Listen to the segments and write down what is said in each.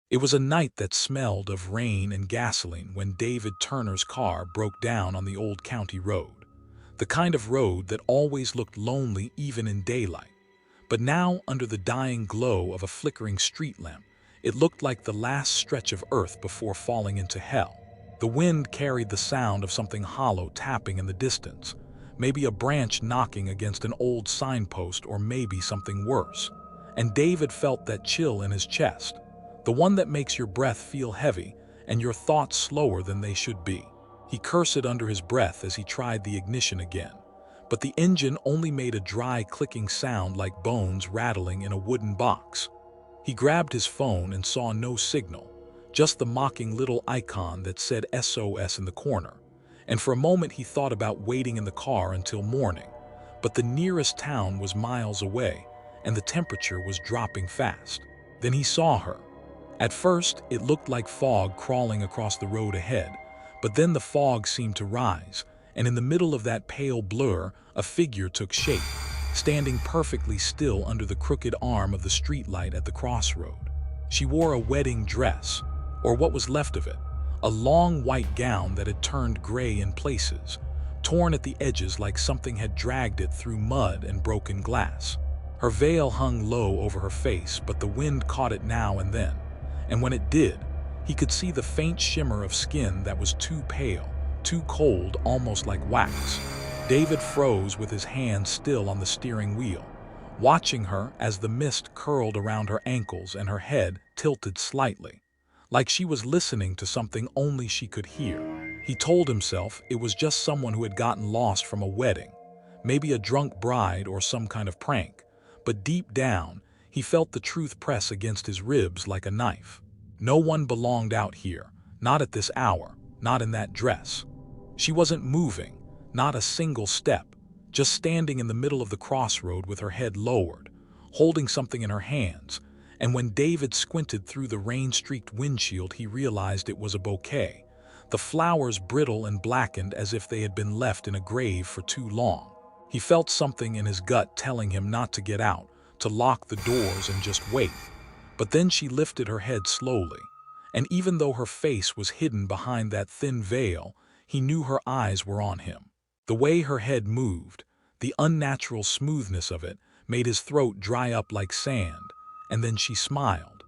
It was a night that smelled of rain and gasoline when David Turner's car broke down on the old county road. The kind of road that always looked lonely even in daylight. But now, under the dying glow of a flickering street lamp, it looked like the last stretch of earth before falling into hell. The wind carried the sound of something hollow tapping in the distance, maybe a branch knocking against an old signpost or maybe something worse. And David felt that chill in his chest, the one that makes your breath feel heavy and your thoughts slower than they should be. He cursed under his breath as he tried the ignition again, but the engine only made a dry clicking sound like bones rattling in a wooden box. He grabbed his phone and saw no signal, just the mocking little icon that said SOS in the corner. And for a moment he thought about waiting in the car until morning, but the nearest town was miles away and the temperature was dropping fast. Then he saw her. At first, it looked like fog crawling across the road ahead, but then the fog seemed to rise, and in the middle of that pale blur, a figure took shape, standing perfectly still under the crooked arm of the streetlight at the crossroad. She wore a wedding dress, or what was left of it, a long white gown that had turned gray in places, torn at the edges like something had dragged it through mud and broken glass. Her veil hung low over her face, but the wind caught it now and then. And when it did, he could see the faint shimmer of skin that was too pale, too cold, almost like wax. David froze with his hand still on the steering wheel, watching her as the mist curled around her ankles and her head tilted slightly, like she was listening to something only she could hear. He told himself it was just someone who had gotten lost from a wedding, maybe a drunk bride or some kind of prank, but deep down, he felt the truth press against his ribs like a knife. No one belonged out here, not at this hour, not in that dress. She wasn't moving, not a single step, just standing in the middle of the crossroad with her head lowered, holding something in her hands, and when David squinted through the rain-streaked windshield he realized it was a bouquet, the flowers brittle and blackened as if they had been left in a grave for too long. He felt something in his gut telling him not to get out, to lock the doors and just wait. But then she lifted her head slowly, and even though her face was hidden behind that thin veil, he knew her eyes were on him. The way her head moved, the unnatural smoothness of it, made his throat dry up like sand, and then she smiled.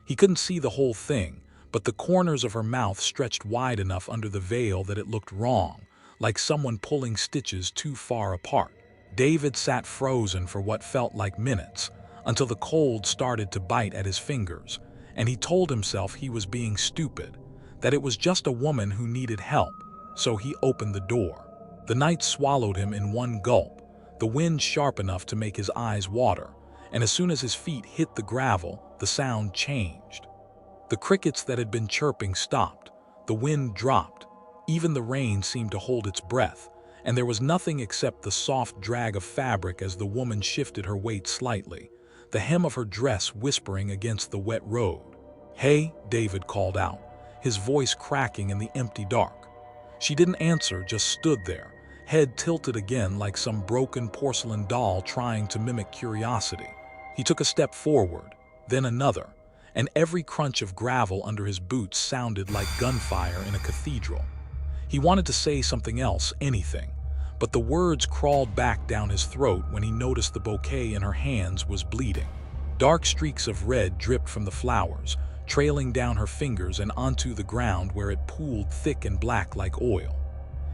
He couldn't see the whole thing, but the corners of her mouth stretched wide enough under the veil that it looked wrong, like someone pulling stitches too far apart. David sat frozen for what felt like minutes, until the cold started to bite at his fingers, and he told himself he was being stupid, that it was just a woman who needed help, so he opened the door. The night swallowed him in one gulp, the wind sharp enough to make his eyes water, and as soon as his feet hit the gravel, the sound changed. The crickets that had been chirping stopped, the wind dropped, even the rain seemed to hold its breath, and there was nothing except the soft drag of fabric as the woman shifted her weight slightly, the hem of her dress whispering against the wet road. "Hey," David called out, his voice cracking in the empty dark. She didn't answer, just stood there, head tilted again like some broken porcelain doll trying to mimic curiosity. He took a step forward, then another, and every crunch of gravel under his boots sounded like gunfire in a cathedral. He wanted to say something else, anything, but the words crawled back down his throat when he noticed the bouquet in her hands was bleeding. Dark streaks of red dripped from the flowers, trailing down her fingers and onto the ground where it pooled thick and black like oil.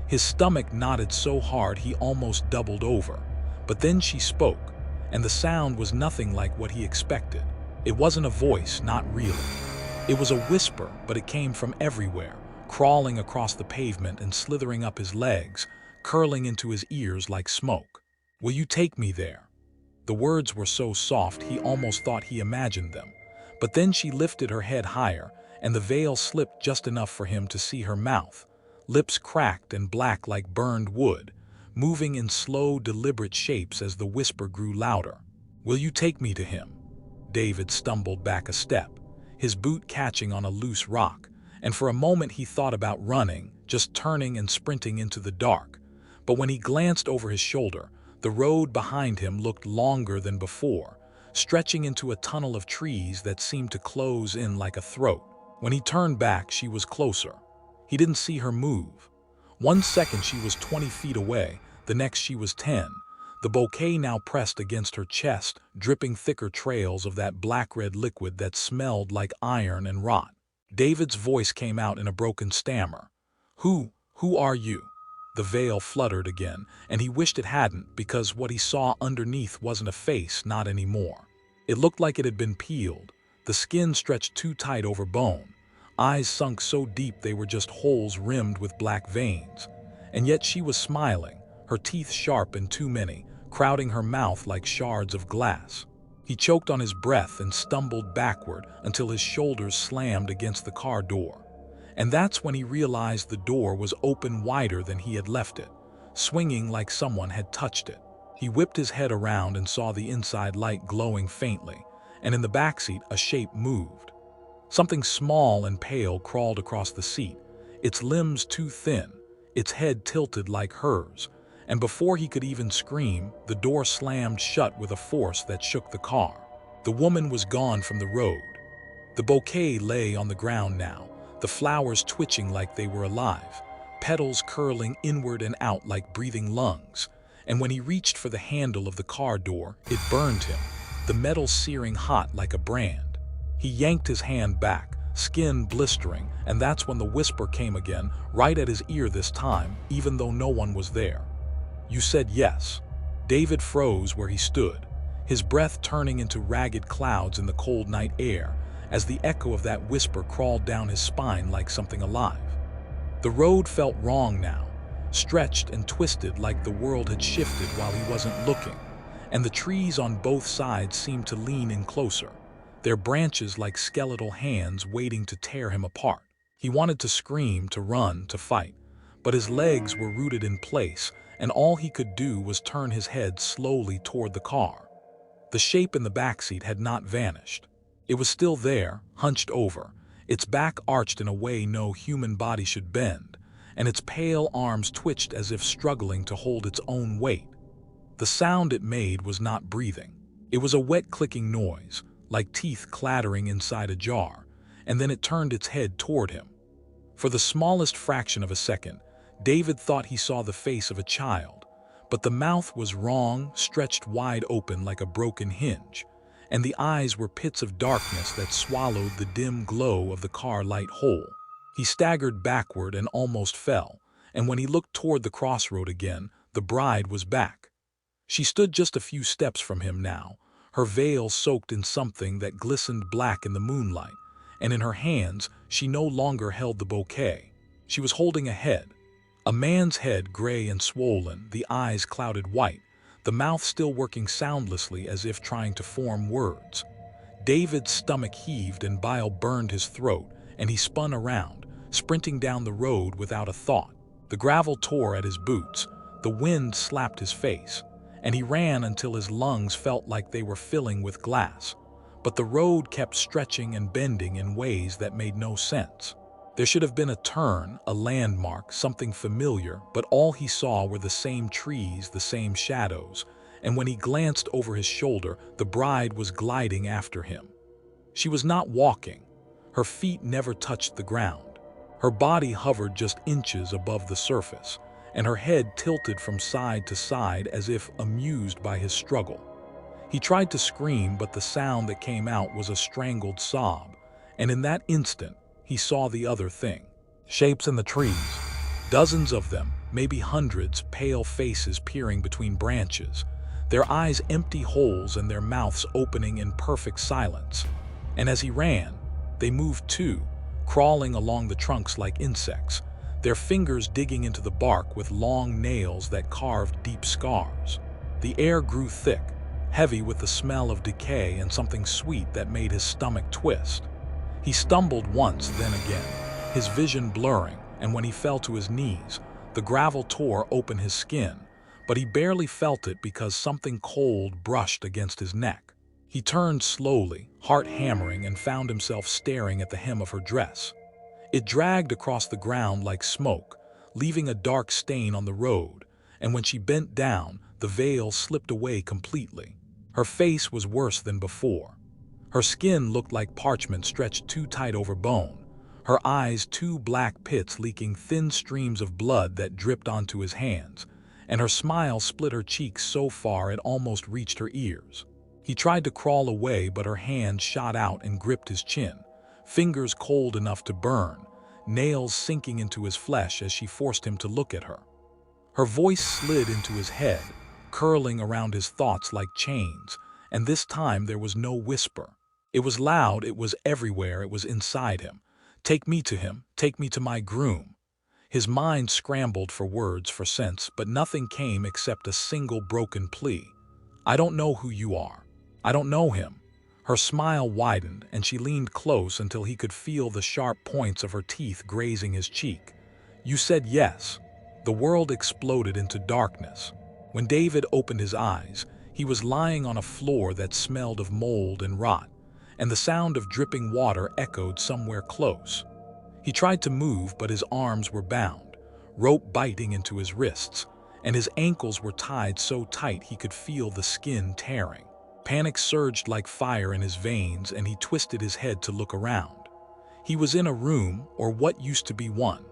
His stomach knotted so hard he almost doubled over, but then she spoke, and the sound was nothing like what he expected. It wasn't a voice, not really. It was a whisper, but it came from everywhere, crawling across the pavement and slithering up his legs, curling into his ears like smoke. "Will you take me there?" The words were so soft he almost thought he imagined them, but then she lifted her head higher, and the veil slipped just enough for him to see her mouth, lips cracked and black like burned wood, moving in slow, deliberate shapes as the whisper grew louder. "Will you take me to him?" David stumbled back a step, his boot catching on a loose rock, and for a moment he thought about running, just turning and sprinting into the dark. But when he glanced over his shoulder, the road behind him looked longer than before, stretching into a tunnel of trees that seemed to close in like a throat. When he turned back, she was closer. He didn't see her move. 1 second she was 20 feet away, the next she was 10. The bouquet now pressed against her chest, dripping thicker trails of that black-red liquid that smelled like iron and rot. David's voice came out in a broken stammer. Who are you?" The veil fluttered again, and he wished it hadn't, because what he saw underneath wasn't a face, not anymore. It looked like it had been peeled, the skin stretched too tight over bone, eyes sunk so deep they were just holes rimmed with black veins. And yet she was smiling, her teeth sharp and too many, crowding her mouth like shards of glass. He choked on his breath and stumbled backward until his shoulders slammed against the car door. And that's when he realized the door was open wider than he had left it, swinging like someone had touched it. He whipped his head around and saw the inside light glowing faintly, and in the backseat a shape moved. Something small and pale crawled across the seat, its limbs too thin, its head tilted like hers, and before he could even scream, the door slammed shut with a force that shook the car. The woman was gone from the road. The bouquet lay on the ground now, the flowers twitching like they were alive, petals curling inward and out like breathing lungs. And when he reached for the handle of the car door, it burned him, the metal searing hot like a brand. He yanked his hand back, skin blistering, and that's when the whisper came again, right at his ear this time, even though no one was there. "You said yes." David froze where he stood, his breath turning into ragged clouds in the cold night air, as the echo of that whisper crawled down his spine like something alive. The road felt wrong now, stretched and twisted like the world had shifted while he wasn't looking, and the trees on both sides seemed to lean in closer, their branches like skeletal hands waiting to tear him apart. He wanted to scream, to run, to fight, but his legs were rooted in place, and all he could do was turn his head slowly toward the car. The shape in the backseat had not vanished. It was still there, hunched over, its back arched in a way no human body should bend, and its pale arms twitched as if struggling to hold its own weight. The sound it made was not breathing. It was a wet clicking noise, like teeth clattering inside a jar, and then it turned its head toward him. For the smallest fraction of a second, David thought he saw the face of a child, but the mouth was wrong, stretched wide open like a broken hinge, and the eyes were pits of darkness that swallowed the dim glow of the car light whole. He staggered backward and almost fell, and when he looked toward the crossroad again, the bride was back. She stood just a few steps from him now, her veil soaked in something that glistened black in the moonlight, and in her hands she no longer held the bouquet. She was holding a head, a man's head, gray and swollen, the eyes clouded white, the mouth still working soundlessly as if trying to form words. David's stomach heaved and bile burned his throat, and he spun around, sprinting down the road without a thought. The gravel tore at his boots, the wind slapped his face, and he ran until his lungs felt like they were filling with glass. But the road kept stretching and bending in ways that made no sense. There should have been a turn, a landmark, something familiar, but all he saw were the same trees, the same shadows, and when he glanced over his shoulder, the bride was gliding after him. She was not walking. Her feet never touched the ground. Her body hovered just inches above the surface, and her head tilted from side to side as if amused by his struggle. He tried to scream, but the sound that came out was a strangled sob, and in that instant, he saw the other thing. Shapes in the trees. Dozens of them, maybe hundreds, pale faces peering between branches, their eyes empty holes and their mouths opening in perfect silence. And as he ran, they moved too, crawling along the trunks like insects, their fingers digging into the bark with long nails that carved deep scars. The air grew thick, heavy with the smell of decay and something sweet that made his stomach twist. He stumbled once, then again, his vision blurring, and when he fell to his knees, the gravel tore open his skin, but he barely felt it because something cold brushed against his neck. He turned slowly, heart hammering, and found himself staring at the hem of her dress. It dragged across the ground like smoke, leaving a dark stain on the road, and when she bent down, the veil slipped away completely. Her face was worse than before. Her skin looked like parchment stretched too tight over bone, her eyes two black pits leaking thin streams of blood that dripped onto his hands, and her smile split her cheeks so far it almost reached her ears. He tried to crawl away, but her hand shot out and gripped his chin, fingers cold enough to burn, nails sinking into his flesh as she forced him to look at her. Her voice slid into his head, curling around his thoughts like chains, and this time there was no whisper. It was loud, it was everywhere, it was inside him. Take me to him, take me to my groom. His mind scrambled for words, for sense, but nothing came except a single broken plea. I don't know who you are. I don't know him. Her smile widened, and she leaned close until he could feel the sharp points of her teeth grazing his cheek. You said yes. The world exploded into darkness. When David opened his eyes, he was lying on a floor that smelled of mold and rot, and the sound of dripping water echoed somewhere close. He tried to move, but his arms were bound, rope biting into his wrists, and his ankles were tied so tight he could feel the skin tearing. Panic surged like fire in his veins, and he twisted his head to look around. He was in a room, or what used to be one.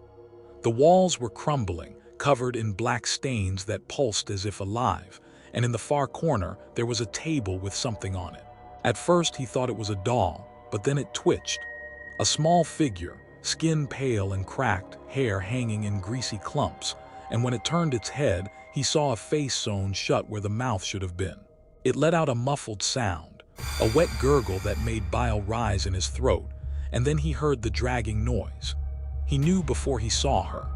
The walls were crumbling, covered in black stains that pulsed as if alive, and in the far corner there was a table with something on it. At first he thought it was a doll, but then it twitched. A small figure, skin pale and cracked, hair hanging in greasy clumps, and when it turned its head, he saw a face sewn shut where the mouth should have been. It let out a muffled sound, a wet gurgle that made bile rise in his throat, and then he heard the dragging noise. He knew before he saw her.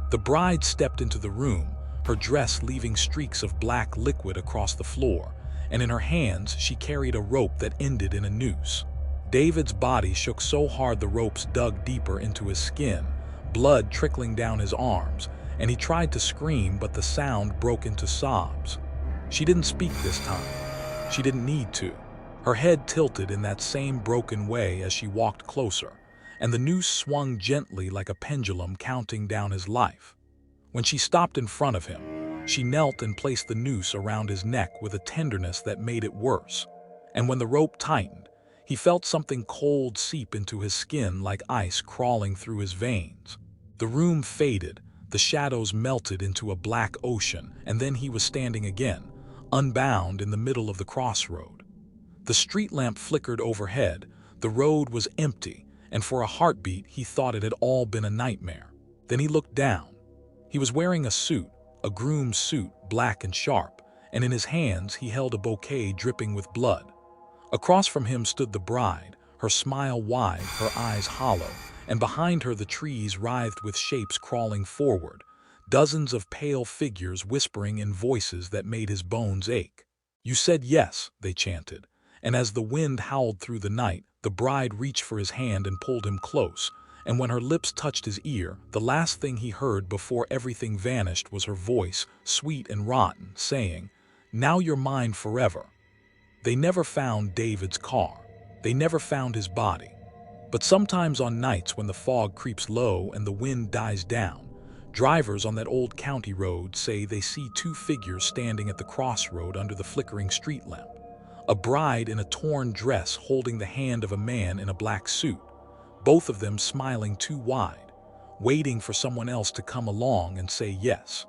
The bride stepped into the room, her dress leaving streaks of black liquid across the floor, and in her hands she carried a rope that ended in a noose. David's body shook so hard the ropes dug deeper into his skin, blood trickling down his arms, and he tried to scream, but the sound broke into sobs. She didn't speak this time. She didn't need to. Her head tilted in that same broken way as she walked closer, and the noose swung gently like a pendulum counting down his life. When she stopped in front of him, she knelt and placed the noose around his neck with a tenderness that made it worse. And when the rope tightened, he felt something cold seep into his skin like ice crawling through his veins. The room faded, the shadows melted into a black ocean, and then he was standing again, unbound in the middle of the crossroad. The street lamp flickered overhead, the road was empty, and for a heartbeat he thought it had all been a nightmare. Then he looked down. He was wearing a suit, a groom's suit, black and sharp, and in his hands he held a bouquet dripping with blood. Across from him stood the bride, her smile wide, her eyes hollow, and behind her the trees writhed with shapes crawling forward, dozens of pale figures whispering in voices that made his bones ache. You said yes, they chanted, and as the wind howled through the night, the bride reached for his hand and pulled him close, and when her lips touched his ear, the last thing he heard before everything vanished was her voice, sweet and rotten, saying, "Now you're mine forever." They never found David's car. They never found his body. But sometimes on nights when the fog creeps low and the wind dies down, drivers on that old county road say they see two figures standing at the crossroad under the flickering street lamp. A bride in a torn dress holding the hand of a man in a black suit, both of them smiling too wide, waiting for someone else to come along and say yes.